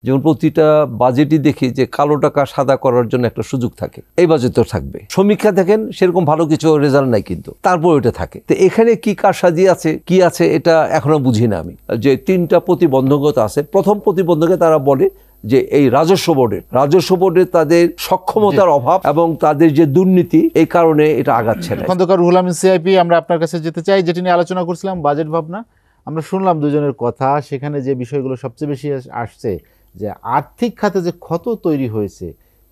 যেমন প্রতিটা বাজেটই দেখি যে কালো টাকা সাদা করার জন্য একটা সুযোগ থাকে, এই বাজেটও থাকবে। সমীক্ষা দেখেন সেরকম ভালো কিছু রেজাল্ট নাই, কিন্তু তারপর এটা থাকে। তো এখানে কি কারসাজি আছে কি আছে এটা এখনো বুঝি না আমি। যে 3টা প্রতিবন্ধকতা আছে। প্রথম প্রতিবন্ধকে তারা বলে যে এই রাজস্ব বোর্ডের তাদের সক্ষমতার অভাব এবং তাদের যে দুর্নীতি, এই কারণে এটা আগাচ্ছে না। খন্দকার রুহুল আমিন সিআইপি, আমরা আপনার কাছে যেতে চাই, যেটি নিয়ে আলোচনা করছিলাম বাজেট ভাবনা। আমরা শুনলাম দুজনের কথা, সেখানে যে বিষয়গুলো সবচেয়ে বেশি আসছে যে আর্থিক খাতে যে ক্ষত তৈরি হয়েছে,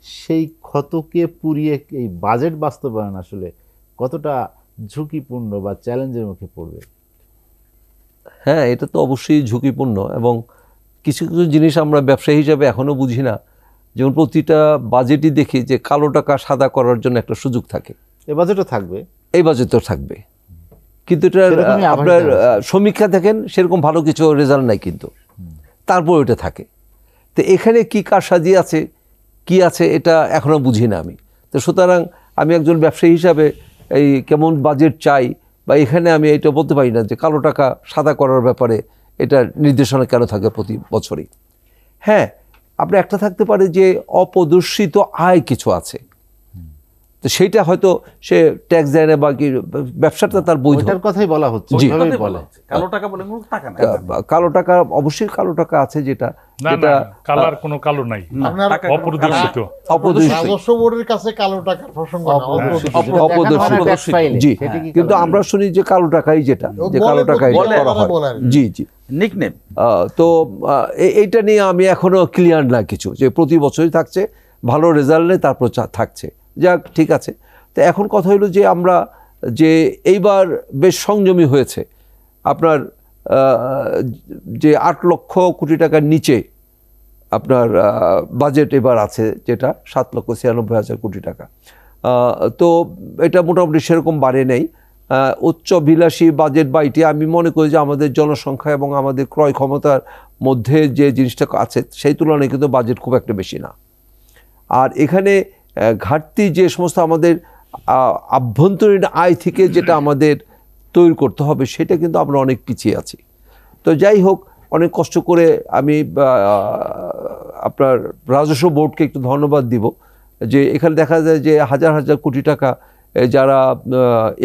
সেই ক্ষতকে পুরিয়ে এই বাজেট বাস্তবায়ন আসলে কতটা ঝুঁকিপূর্ণ বা চ্যালেঞ্জের মুখে পড়বে। হ্যাঁ, এটা তো অবশ্যই ঝুঁকিপূর্ণ, এবং কিছু কিছু জিনিস আমরা ব্যবসায়ী হিসাবে এখনও বুঝি না। যেমন প্রতিটা বাজেটই দেখি যে কালো টাকা সাদা করার জন্য একটা সুযোগ থাকে, এই বাজেটও থাকবে, এই বাজেটও থাকবে, কিন্তু এটা আপনার সমীক্ষা দেখেন সেরকম ভালো কিছু রেজাল্ট নাই, কিন্তু তারপর এটা থাকে। তো এখানে কি কারসাজি আছে কি আছে এটা এখনও বুঝি না আমি। তো সুতরাং আমি একজন ব্যবসায়ী হিসাবে এই কেমন বাজেট চাই বা এখানে আমি এটা বলতে পারি না যে কালো টাকা সাদা করার ব্যাপারে এটা নির্দেশনা কেন থাকে প্রতি বছরই। হ্যাঁ, আপনার একটা থাকতে পারে যে অপ্রদর্শিত আয় কিছু আছে, তো সেইটা হয়তো সে ট্যাক্স দেয় না বা কি, ব্যবসাটা তার বৈধ, ওইটার কথাই বলা হচ্ছে। কালো টাকা বলে কোনো টাকা নাই, কালো টাকা অবশ্যই কালো টাকা আছে, যেটা যেটা কালার কোনো কালো নাই, অপ্রদর্শিত। রাজস্ব বোর্ডের কাছে কালো টাকার প্রসঙ্গ অপ্রদর্শিত, জি। কিন্তু আমরা শুনি যে কালো টাকাই, যেটা যে কালো টাকাই করা হয়, জি জি, নিকনেম। তো এইটা নিয়ে আমি এখনো ক্লিয়ার না কিছু, যে প্রতি বছরই থাকছে, ভালো রেজাল্ট নেই তারপর থাকছে, যাক ঠিক আছে। তো এখন কথা হলো যে আমরা যে এইবার বেশ সংযমী হয়েছে, আপনার যে 8 লক্ষ কোটি টাকার নিচে আপনার বাজেট এবার আছে, যেটা 7,96,000 কোটি টাকা। তো এটা মোটামুটি সেরকম বাড়ে নেই। উচ্চ বিলাসী বাজেট বা এটি আমি মনে করি যে আমাদের জনসংখ্যা এবং আমাদের ক্রয় ক্ষমতার মধ্যে যে জিনিসটা আছে সেই তুলনায় কিন্তু বাজেট খুব একটা বেশি না। আর এখানে ঘাটতি যে সমস্ত আমাদের আভ্যন্তরীণ আয় থেকে যেটা আমাদের তৈরি করতে হবে, সেটা কিন্তু আমরা অনেক পিছিয়ে আছি। তো যাই হোক, অনেক কষ্ট করে আমি আপনার রাজস্ব বোর্ডকে একটু ধন্যবাদ দিব, যে এখানে দেখা যায় যে হাজার হাজার কোটি টাকা যারা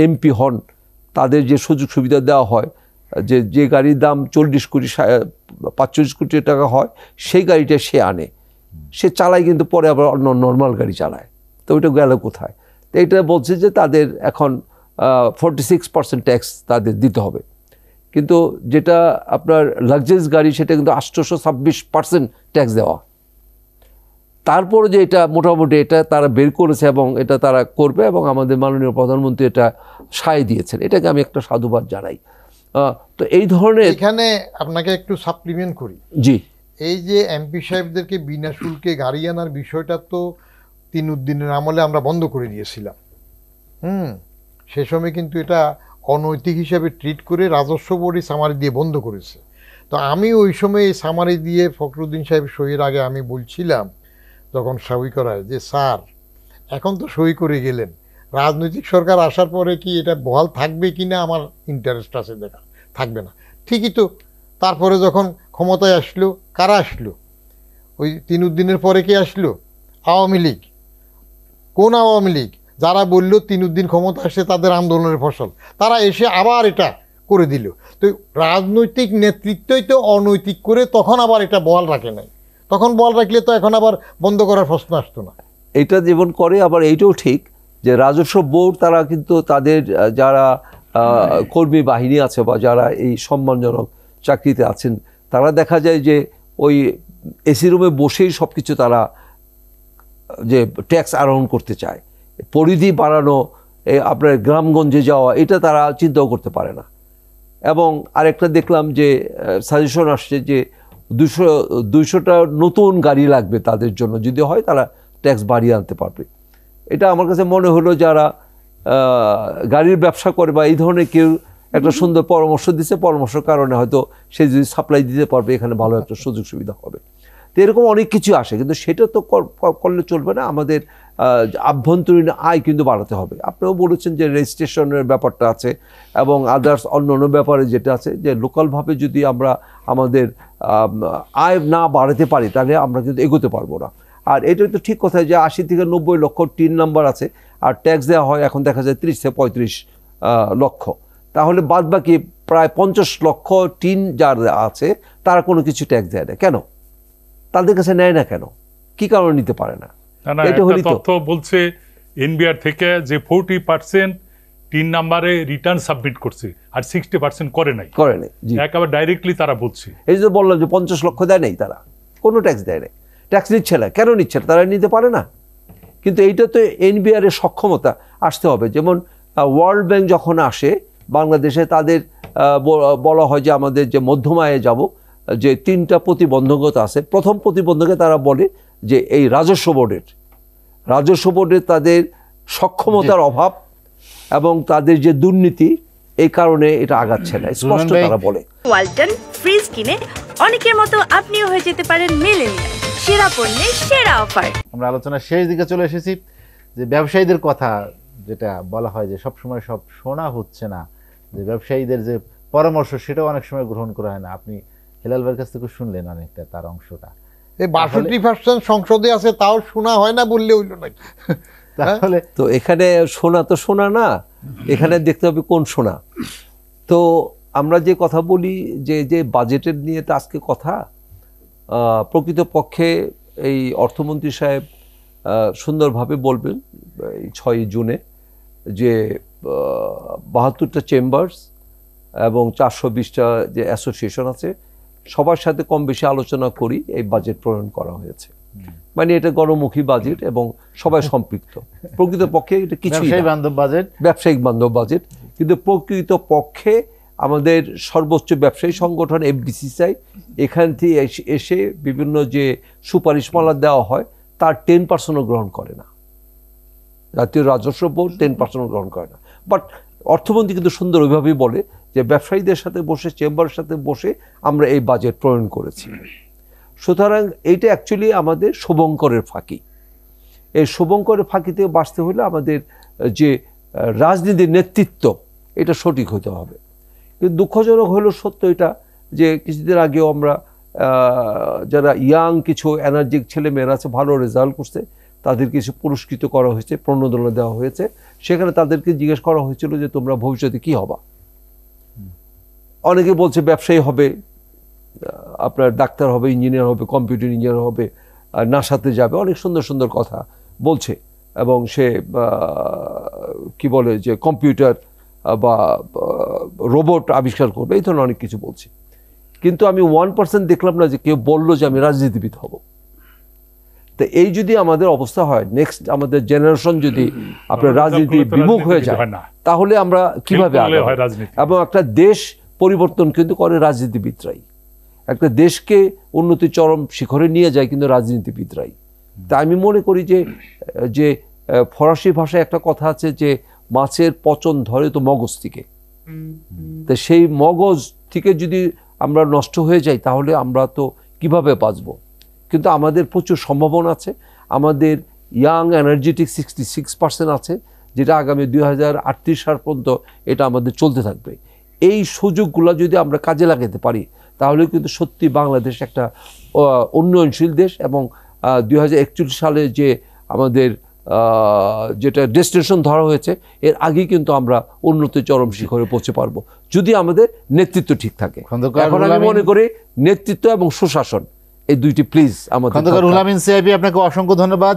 এমপি হন তাদের যে সুযোগ সুবিধা দেওয়া হয়, যে গাড়ির দাম 40 কোটি 45 কোটি টাকা হয়, সেই গাড়িটা সে আনে, সে চালায়, কিন্তু পরে আবার অন্য নর্মাল গাড়ি চালায়। তো ওইটা গেল কোথায়? তো এটা বলছে যে তাদের এখন 46% ট্যাক্স তাদের দিতে হবে, কিন্তু যেটা আপনার লাক্সারিয়াস গাড়ি সেটা কিন্তু 826% ট্যাক্স দেওয়া। তারপরে যে এটা মোটামুটি এটা তারা বের করেছে এবং এটা তারা করবে, এবং আমাদের মাননীয় প্রধানমন্ত্রী এটা সায় দিয়েছেন, এটাকে আমি একটা সাধুবাদ জানাই। তো এই ধরনের, এখানে আপনাকে একটু সাপ্লিমেন্ট করি। জি, এই যে এমপি সাহেবদেরকে বিনা শুল্কে গাড়ি আনার বিষয়টা তো তিনুদ্দিনের আমলে আমরা বন্ধ করে দিয়েছিলাম। সে সময় কিন্তু এটা অনৈতিক হিসাবে ট্রিট করে রাজস্ব বোর্ডই সামারি দিয়ে বন্ধ করেছে। তো আমি ওই সময় এই সামারি দিয়ে ফখরুদ্দিন সাহেব সহির আগে আমি বলছিলাম, যখন সই করায়, যে স্যার এখন তো সই করে গেলেন, রাজনৈতিক সরকার আসার পরে কি এটা বহাল থাকবে কি না আমার ইন্টারেস্ট আছে দেখা, থাকবে না। ঠিকই তো। তারপরে যখন ক্ষমতায় আসলো, কারা আসলো? ওই তিনুদ্দিনের পরে কে আসলো? আওয়ামী লীগ। কোন আওয়ামী লীগ? যারা বলল তিনুদ্দিন ক্ষমতা আসছে তাদের আন্দোলনের ফসল, তারা এসে আবার এটা করে দিল। তো রাজনৈতিক নেতৃত্বই তো অনৈতিক করে তখন আবার এটা বহাল রাখে নাই। তখন বহাল রাখলে তো এখন আবার বন্ধ করার প্রশ্ন আসতো না। এটা যেমন করে, আবার এইটাও ঠিক যে রাজস্ব বোর্ড তারা কিন্তু তাদের যারা কর্মী বাহিনী আছে বা যারা এই সম্মানজনক চাকরিতে আছেন, তারা দেখা যায় যে ওই এসি রুমে বসেই সব কিছু তারা যে ট্যাক্স আরোহণ করতে চায়, পরিধি বাড়ানো, আপনার গ্রামগঞ্জে যাওয়া, এটা তারা চিন্তাও করতে পারে না। এবং আরেকটা দেখলাম যে সাজেশন আসছে যে 200টা নতুন গাড়ি লাগবে তাদের জন্য, যদি হয় তারা ট্যাক্স বাড়িয়ে আনতে পারবে। এটা আমার কাছে মনে হলো যারা গাড়ির ব্যবসা করে বা এই ধরনের কেউ একটা সুন্দর পরামর্শ দিচ্ছে, পরামর্শের কারণে হয়তো সে যদি সাপ্লাই দিতে পারবে, এখানে ভালো একটা সুযোগ সুবিধা হবে। তো এরকম অনেক কিছু আসে, কিন্তু সেটা তো করলে চলবে না। আমাদের আভ্যন্তরীণ আয় কিন্তু বাড়াতে হবে। আপনিও বলেছেন যে রেজিস্ট্রেশনের ব্যাপারটা আছে এবং আদার্স অন্য ব্যাপারে যেটা আছে, যে লোকালভাবে যদি আমরা আমাদের আয় না বাড়াতে পারি তাহলে আমরা কিন্তু এগোতে পারবো না। আর এটা তো ঠিক কথা যে 80 থেকে 90 লক্ষ টিন নাম্বার আছে, আর ট্যাক্স দেওয়া হয় এখন দেখা যায় 30 থেকে 35 লক্ষ। তাহলে বাদবাকি প্রায় 50 লক্ষ টিন যার আছে তারা কোনো কিছু ট্যাক্স দেয় না কেন? তাদের কাছে নেয় না কেন? কি কারণে নিতে পারে না? না, এটা হলি তো। তথ্য বলছে এনবিআর থেকে যে 40% 3 নাম্বারে রিটার্ন সাবমিট করছে আর 60% করে নাই। জি, একেবারে ডাইরেক্টলি তারা বলছে। এই যে বললাম যে 50 লক্ষ দেয় নাই, তারা কোনো ট্যাক্স দেয় নাই, ট্যাক্স নিচ্ছে না। কেন নিচ্ছে না? তারা নিতে পারে না। কিন্তু এইটা তো এনবিআর এর সক্ষমতা আসতে হবে। যেমন ওয়ার্ল্ড ব্যাংক যখন আসে বাংলাদেশে, তাদের বলা হয় যে আমাদের যে মধ্যম আয়ে যাব, যে 3টা প্রতিবন্ধকতা আছে। প্রথম প্রতিবন্ধকে তারা বলে যে এই রাজস্ব বোর্ডের তাদের সক্ষমতার অভাব এবং তাদের যে দুর্নীতি, এই কারণে এটা আগাচ্ছে না, স্পষ্ট তারা বলে। ওয়ালটন ফ্রিজ কিনে অনেকের মতো আপনিও হয়ে যেতে পারেন মিলেনিয়াল, সেরা পণ্যের সেরা অফার। আমরা আলোচনার শেষ দিকে চলে এসেছি। যে ব্যবসায়ীদের কথা যেটা বলা হয় যে সবসময় সব শোনা হচ্ছে না, যে ব্যবসায়ীদের যে পরামর্শ সেটাও অনেক সময় গ্রহণ করা হয় না। আপনি হেলাল ভাইয়ের কাছ থেকে শুনলেন অনেকটা তার অংশটা। এই 62% সংসদে আছে, তাও শোনা হয় না বললে হইল নাকি? তাহলে তো এখানে শোনা না, এখানে দেখতে হবে কোন শোনা। তো আমরা যে কথা বলি যে বাজেটের নিয়ে তো আজকে কথা, প্রকৃতপক্ষে এই অর্থমন্ত্রী সাহেব সুন্দরভাবে বলবেন এই 6 জুনে যে 72টা চেম্বার্স এবং 420টা যে অ্যাসোসিয়েশন আছে সবার সাথে কম বেশি আলোচনা করি এই বাজেট প্রণয়ন করা হয়েছে। মানে এটা গণমুখী বাজেট এবং সবাই সম্পৃক্ত। প্রকৃতপক্ষে এটা কিছুই না, ব্যবসায়িক বান্ধব বাজেট। কিন্তু প্রকৃতপক্ষে আমাদের সর্বোচ্চ ব্যবসায়ী সংগঠন এফবিসিসিআই এখান থেকে এসে বিভিন্ন যে সুপারিশমালা দেওয়া হয় তার 10%ও গ্রহণ করে না। জাতীয় রাজস্ব বোর্ড 10% গ্রহণ করে না। বাট অর্থমন্ত্রী কিন্তু সুন্দর ওইভাবেই বলে যে ব্যবসায়ীদের সাথে বসে, চেম্বারের সাথে বসে আমরা এই বাজেট প্রণয়ন করেছি। সুতরাং এইটা অ্যাকচুয়ালি আমাদের শুভঙ্করের ফাঁকি। এই শুভঙ্করের ফাঁকিতে বাঁচতে হলে আমাদের যে রাজনীতির নেতৃত্ব এটা সঠিক হতে হবে। কিন্তু দুঃখজনক হলো সত্য এটা যে কিছুদিন আগেও আমরা যারা ইয়াং কিছু এনার্জিক ছেলে মেয়েরা আছে, ভালো রেজাল্ট করছে, তাদের কিছু পুরস্কৃত করা হয়েছে, প্রণোদনা দেওয়া হয়েছে। সেখানে তাদেরকে জিজ্ঞেস করা হয়েছিল যে তোমরা ভবিষ্যতে কি হবা। অনেকে বলছে ব্যবসায়ী হবে, আপনার ডাক্তার হবে, ইঞ্জিনিয়ার হবে, কম্পিউটার ইঞ্জিনিয়ার হবে, নাসাতে যাবে, অনেক সুন্দর সুন্দর কথা বলছে। এবং সে কি বলে যে কম্পিউটার বা রোবট আবিষ্কার করবে, এই ধরনের অনেক কিছু বলছে। কিন্তু আমি 1% দেখলাম না যে কেউ বললো যে আমি রাজনীতিবিদ হব। তো এই যদি আমাদের অবস্থা হয়, নেক্সট আমাদের জেনারেশন যদি আপনার রাজনীতি বিমুখ হয়ে যায়, তাহলে আমরা কিভাবে আগাবো? এবং একটা দেশ পরিবর্তন কিন্তু করে রাজনীতিবিদরাই, একটা দেশকে উন্নতির চরম শিখরে নিয়ে যায় কিন্তু রাজনীতিবিদরাই। তা আমি মনে করি যে ফরাসি ভাষায় একটা কথা আছে যে মাছের পচন ধরে তো মগজ থেকে। তো সেই মগজ থেকে যদি আমরা নষ্ট হয়ে যাই তাহলে আমরা তো কিভাবে বাঁচবো? কিন্তু আমাদের প্রচুর সম্ভাবনা আছে। আমাদের ইয়াং এনার্জেটিক 66% আছে, যেটা আগামী 2038 সাল পর্যন্ত এটা আমাদের চলতে থাকবে। এই সুযোগগুলো যদি আমরা কাজে লাগাতে পারি তাহলে কিন্তু সত্যি বাংলাদেশ একটা উন্নয়নশীল দেশ। এবং 2041 সালে যে আমাদের যেটা ডেস্টিনেশন ধরা হয়েছে এর আগেই কিন্তু আমরা উন্নতির চরম শিখরে পৌঁছে পারবো যদি আমাদের নেতৃত্ব ঠিক থাকে। এখন আমি মনে করি নেতৃত্ব এবং সুশাসন এই দুইটি প্লিজ আমাদের। খন্দকার রুহুল আমিন সিআইবি, আপনাকে অসংখ্য ধন্যবাদ।